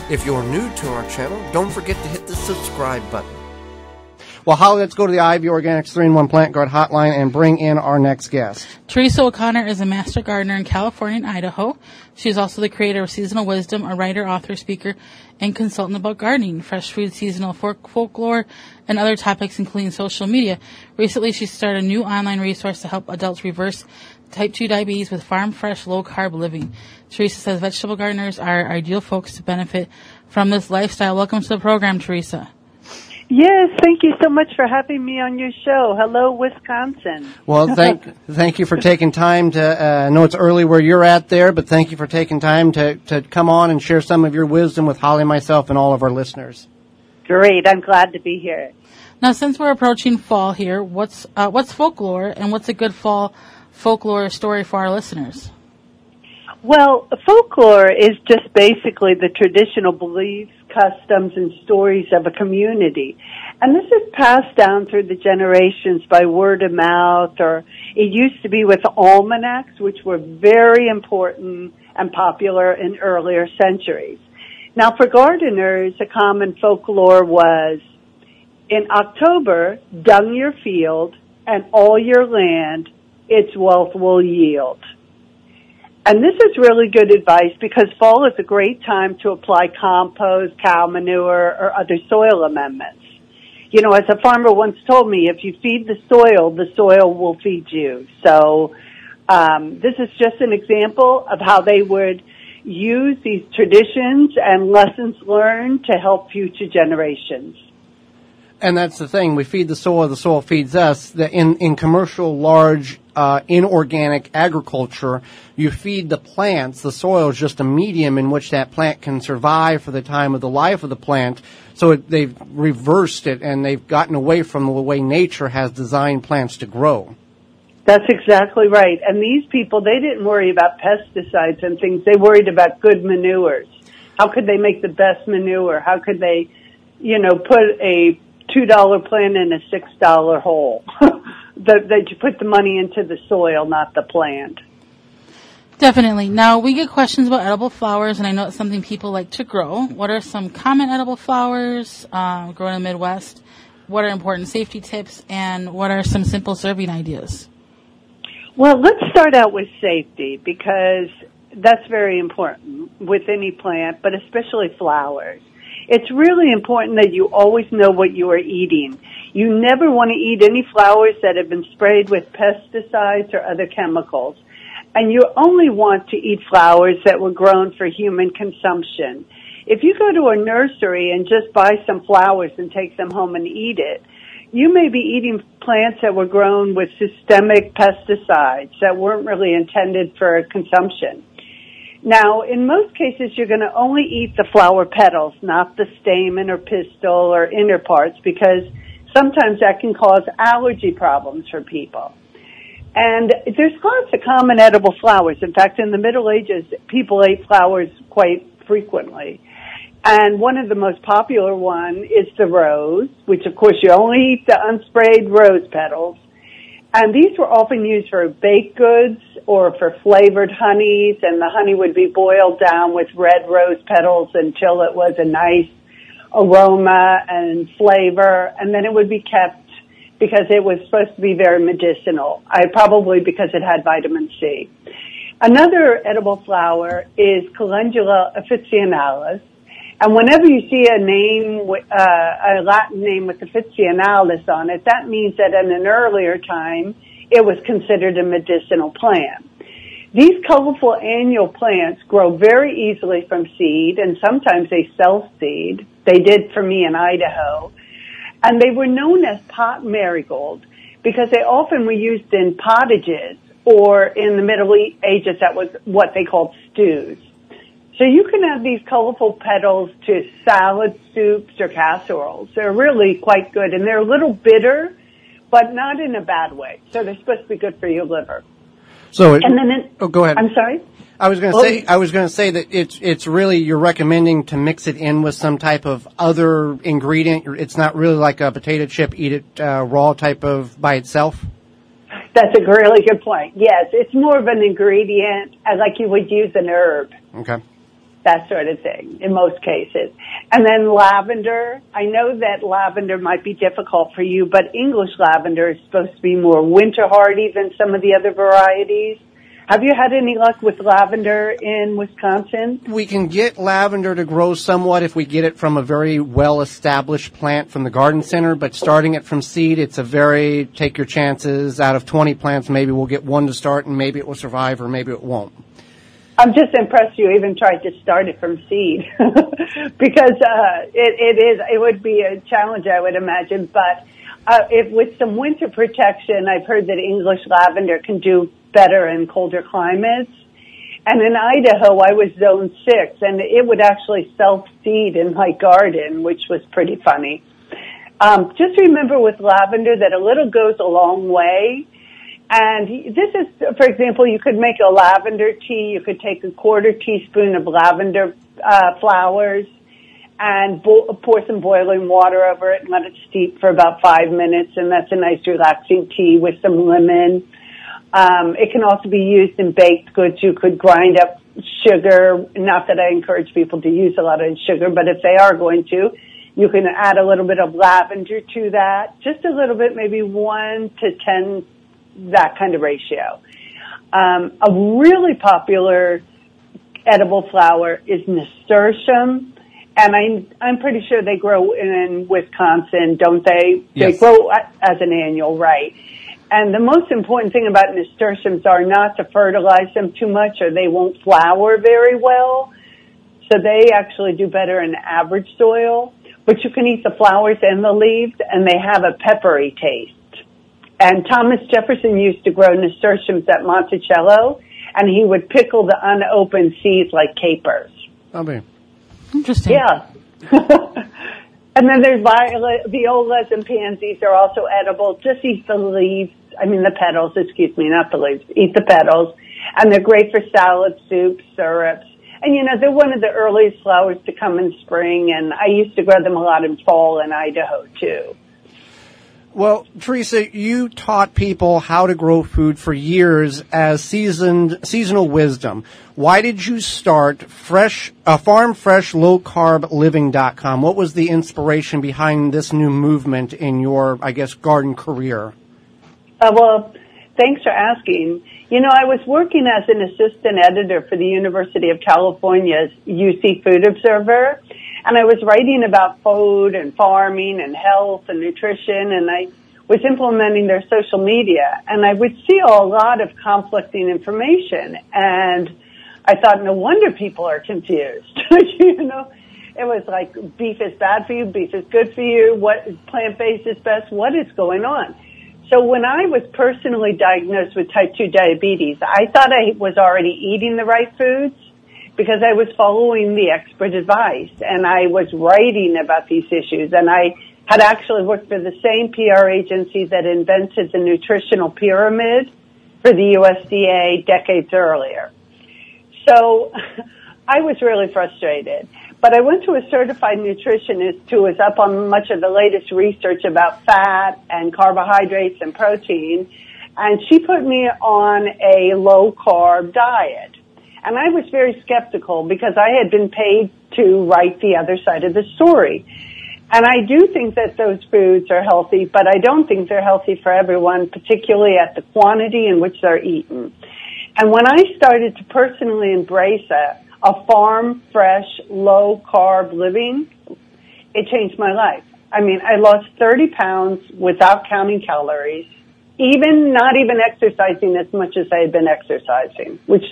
If you're new to our channel, don't forget to hit the subscribe button. Well, Holly, let's go to the Ivy Organics 3-in-1 Plant Guard hotline and bring in our next guest. Teresa O'Connor is a master gardener in California and Idaho. She's also the creator of Seasonal Wisdom, a writer, author, speaker, and consultant about gardening, fresh food, seasonal folklore, and other topics, including social media. Recently, she started a new online resource to help adults reverse type 2 diabetes with farm-fresh, low-carb living. Teresa says vegetable gardeners are ideal folks to benefit from this lifestyle. Welcome to the program, Teresa. Yes, thank you so much for having me on your show. Hello, Wisconsin. Well, thank you for taking time to, I know it's early where you're at there, but thank you for taking time to come on and share some of your wisdom with Holly, myself, and all of our listeners. Great, I'm glad to be here. Now, since we're approaching fall here, what's folklore, and what's a good fall folklore story for our listeners? Well, folklore is just basically the traditional beliefs, customs, and stories of a community. And this is passed down through the generations by word of mouth, or it used to be with almanacs, which were very important and popular in earlier centuries. Now, for gardeners, a common folklore was, in October, dung your field, and all your land, its wealth will yield. And this is really good advice because fall is a great time to apply compost, cow manure, or other soil amendments. You know, as a farmer once told me, if you feed the soil will feed you. So this is just an example of how they would use these traditions and lessons learned to help future generations. And that's the thing. We feed the soil feeds us. In commercial, large, inorganic agriculture, you feed the plants. The soil is just a medium in which that plant can survive for the time of the life of the plant. So they've reversed it, and they've gotten away from the way nature has designed plants to grow. That's exactly right. And these people, they didn't worry about pesticides and things. They worried about good manures. How could they make the best manure? How could they, put a $2 plant in a $6 hole? That you put the money into the soil, not the plant. Definitely. Now, we get questions about edible flowers, and I know it's something people like to grow. What are some common edible flowers grown in the Midwest? What are important safety tips, and what are some simple serving ideas? Well, let's start out with safety, because that's very important with any plant, but especially flowers. It's really important that you always know what you are eating. You never want to eat any flowers that have been sprayed with pesticides or other chemicals. And you only want to eat flowers that were grown for human consumption. If you go to a nursery and just buy some flowers and take them home and eat it, you may be eating plants that were grown with systemic pesticides that weren't really intended for consumption. Now, in most cases, you're going to only eat the flower petals, not the stamen or pistil or inner parts, because sometimes that can cause allergy problems for people. And there's lots of common edible flowers. In fact, in the Middle Ages, people ate flowers quite frequently. And one of the most popular one is the rose, which of course you only eat the unsprayed rose petals. And these were often used for baked goods or for flavored honeys, and the honey would be boiled down with red rose petals until it was a nice aroma and flavor, and then it would be kept because it was supposed to be very medicinal, probably because it had vitamin C. Another edible flower is Calendula officinalis, and whenever you see a name, a Latin name with officinalis on it, that means that in an earlier time, it was considered a medicinal plant. These colorful annual plants grow very easily from seed, and sometimes they self-seed. They did for me in Idaho. And they were known as pot marigold because they often were used in pottages, or in the Middle Ages, that was what they called stews. So you can add these colorful petals to salad soups or casseroles. They're really quite good, and they're a little bitter, but not in a bad way. So they're supposed to be good for your liver. So, go ahead. I'm sorry. I was going to say that it's really, you're recommending to mix it in with some type of other ingredient. It's not really like a potato chip, eat it raw type of by itself. That's a really good point. Yes, it's more of an ingredient, like you would use an herb. Okay. that sort of thing in most cases. And then lavender. I know that lavender might be difficult for you, but English lavender is supposed to be more winter hardy than some of the other varieties. Have you had any luck with lavender in Wisconsin? We can get lavender to grow somewhat if we get it from a very well-established plant from the garden center, but starting it from seed, it's a very take your chances. Out of 20 plants, maybe we'll get one to start, and maybe it will survive, or maybe it won't. I'm just impressed you even tried to start it from seed because it would be a challenge, I would imagine. But if with some winter protection, I've heard that English lavender can do better in colder climates. And in Idaho, I was zone 6, and it would actually self-seed in my garden, which was pretty funny. Just remember with lavender that a little goes a long way. And this is, for example, you could make a lavender tea. You could take a quarter teaspoon of lavender flowers and pour some boiling water over it and let it steep for about 5 minutes. And that's a nice relaxing tea with some lemon. It can also be used in baked goods. You could grind up sugar. Not that I encourage people to use a lot of sugar, but if they are going to, you can add a little bit of lavender to that. Just a little bit, maybe 1 to 10, that kind of ratio. A really popular edible flower is nasturtium, and I'm pretty sure they grow in Wisconsin, don't they? Yes. They grow as an annual, right? And the most important thing about nasturtiums are not to fertilize them too much, or they won't flower very well. So they actually do better in average soil. But you can eat the flowers and the leaves, and they have a peppery taste. And Thomas Jefferson used to grow nasturtiums at Monticello, and he would pickle the unopened seeds like capers. Okay. Interesting. Yeah. And then there's violas and pansies are also edible. Just eat the leaves. The petals, excuse me, not the leaves. Eat the petals. And they're great for salad, soups, syrups. And, they're one of the earliest flowers to come in spring, and I used to grow them a lot in fall in Idaho, too. Well, Teresa, you taught people how to grow food for years as seasonal wisdom. Why did you start farmfreshlowcarbliving.com? What was the inspiration behind this new movement in your, garden career? Well, thanks for asking. I was working as an assistant editor for the University of California's UC Food Observer, and I was writing about food and farming and health and nutrition, and I was implementing their social media, and I would see a lot of conflicting information, and I thought, no wonder people are confused. It was like beef is bad for you, beef is good for you, what plant-based is best, what is going on? So when I was personally diagnosed with type 2 diabetes, I thought I was already eating the right foods because I was following the expert advice, and I was writing about these issues, and I had actually worked for the same PR agency that invented the nutritional pyramid for the USDA decades earlier. So I was really frustrated. But I went to a certified nutritionist who was up on much of the latest research about fat and carbohydrates and protein, and she put me on a low-carb diet. And I was very skeptical because I had been paid to write the other side of the story. And I do think that those foods are healthy, but I don't think they're healthy for everyone, particularly at the quantity in which they're eaten. And when I started to personally embrace a farm, fresh, low-carb living, it changed my life. I lost 30 pounds without counting calories, not even exercising as much as I had been exercising, which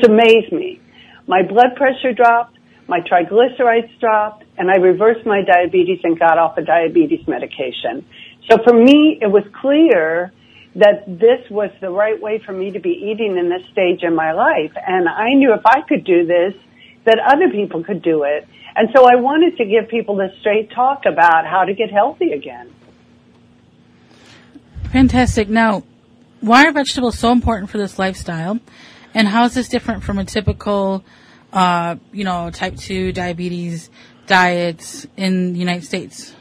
amazed me. My blood pressure dropped, my triglycerides dropped, and I reversed my diabetes and got off of diabetes medication. So for me, it was clear that this was the right way for me to be eating in this stage in my life. And I knew if I could do this, that other people could do it. And so I wanted to give people the straight talk about how to get healthy again. Fantastic. Now, why are vegetables so important for this lifestyle? And how is this different from a typical, type 2 diabetes diets in the United States?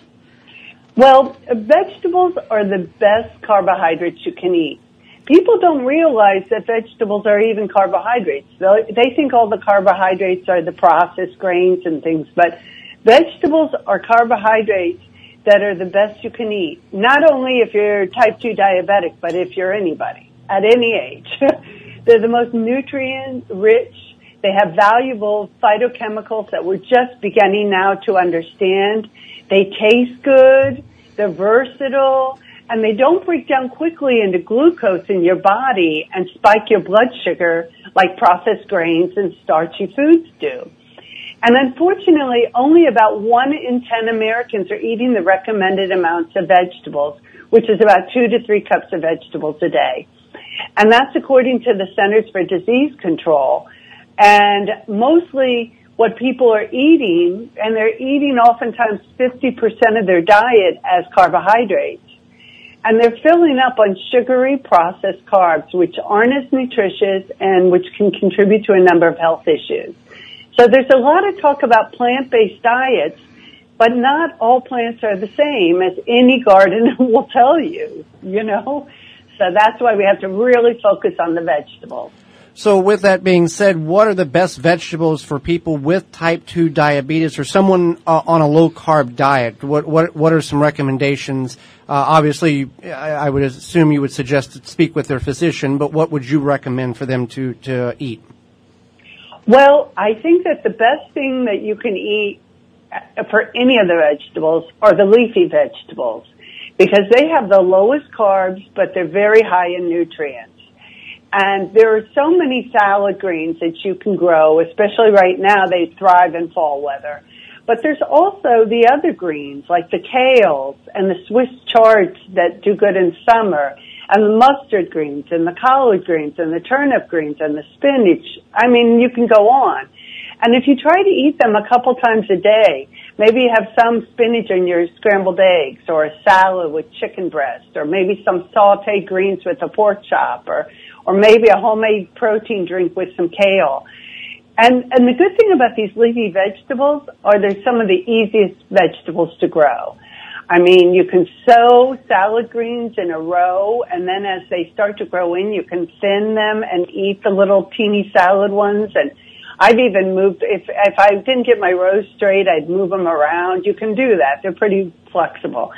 Well, vegetables are the best carbohydrates you can eat. people don't realize that vegetables are even carbohydrates. They think all the carbohydrates are the processed grains and things, but vegetables are carbohydrates that are the best you can eat. Not only if you're type 2 diabetic, but if you're anybody at any age. They're the most nutrient rich. They have valuable phytochemicals that we're just beginning now to understand. They taste good. They're versatile. And they don't break down quickly into glucose in your body and spike your blood sugar like processed grains and starchy foods do. And unfortunately, only about 1 in 10 Americans are eating the recommended amounts of vegetables, which is about 2 to 3 cups of vegetables a day. And that's according to the Centers for Disease Control. And mostly what people are eating, and they're eating oftentimes 50% of their diet as carbohydrates. And they're filling up on sugary processed carbs, which aren't as nutritious and which can contribute to a number of health issues. So there's a lot of talk about plant-based diets, but not all plants are the same, as any gardener will tell you, you know. So that's why we have to really focus on the vegetables. So with that being said, what are the best vegetables for people with type 2 diabetes or someone on a low-carb diet? What are some recommendations? Obviously, I would assume you would suggest to speak with their physician, but what would you recommend for them to eat? Well, I think that the best thing that you can eat for any of the vegetables are the leafy vegetables, because they have the lowest carbs, but they're very high in nutrients. And there are so many salad greens that you can grow, especially right now. They thrive in fall weather. But there's also the other greens, like the kales and the Swiss chards that do good in summer, and the mustard greens and the collard greens and the turnip greens and the spinach. I mean, you can go on. And if you try to eat them a couple times a day, maybe you have some spinach in your scrambled eggs, or a salad with chicken breast, or maybe some sauteed greens with a pork chop, or maybe a homemade protein drink with some kale. And the good thing about these leafy vegetables are they're some of the easiest vegetables to grow. I mean, you can sow salad greens in a row, and then as they start to grow in, you can thin them and eat the little teeny salad ones. And I've even moved, if I didn't get my rows straight, I'd move them around. You can do that. They're pretty flexible.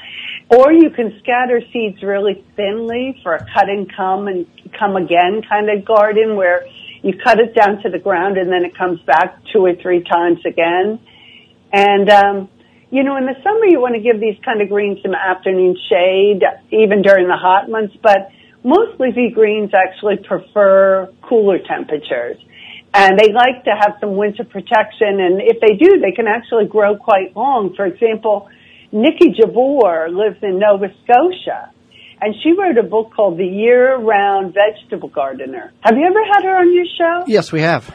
Or you can scatter seeds really thinly for a cut and come again kind of garden, where you cut it down to the ground and then it comes back 2 or 3 times again. And, you know, in the summer you want to give these kind of greens some afternoon shade, even during the hot months, but most leafy greens actually prefer cooler temperatures. And they like to have some winter protection, and if they do, they can actually grow quite long. For example, Nikki Jabor lives in Nova Scotia, and she wrote a book called The Year-Round Vegetable Gardener. Have you ever had her on your show? Yes, we have.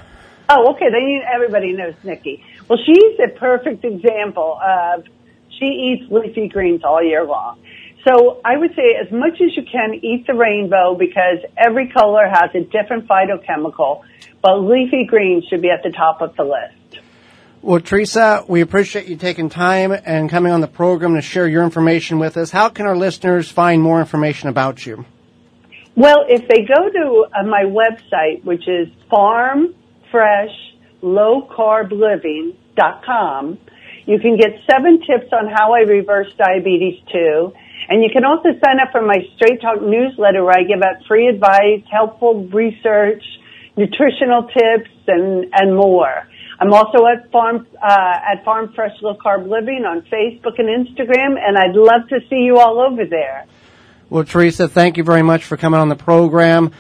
Oh, okay. Then everybody knows Nikki. Well, she's a perfect example of, she eats leafy greens all year long. So I would say as much as you can, eat the rainbow, because every color has a different phytochemical, but leafy greens should be at the top of the list. Well, Teresa, we appreciate you taking time and coming on the program to share your information with us. How can our listeners find more information about you? Well, if they go to my website, which is farmfreshlowcarbliving.com, you can get 7 tips on how I reverse diabetes too. And you can also sign up for my Straight Talk newsletter, where I give out free advice, helpful research, nutritional tips, and more. I'm also at Farm Fresh Low Carb Living on Facebook and Instagram, and I'd love to see you all over there. Well, Teresa, thank you very much for coming on the program.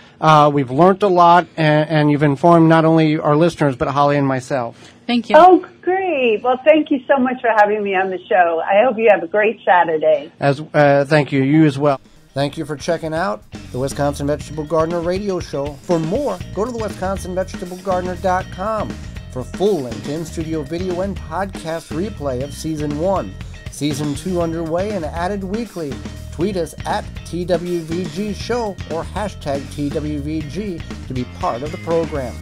We've learned a lot, and you've informed not only our listeners, but Holly and myself. Thank you. Oh, great. Well, thank you so much for having me on the show. I hope you have a great Saturday. Thank you. You as well. Thank you for checking out the Wisconsin Vegetable Gardener radio show. For more, go to the WisconsinVegetableGardener.com for full-length in-studio video and podcast replay of Season 1. Season 2 underway and added weekly. Tweet us at TWVG Show or hashtag TWVG to be part of the program.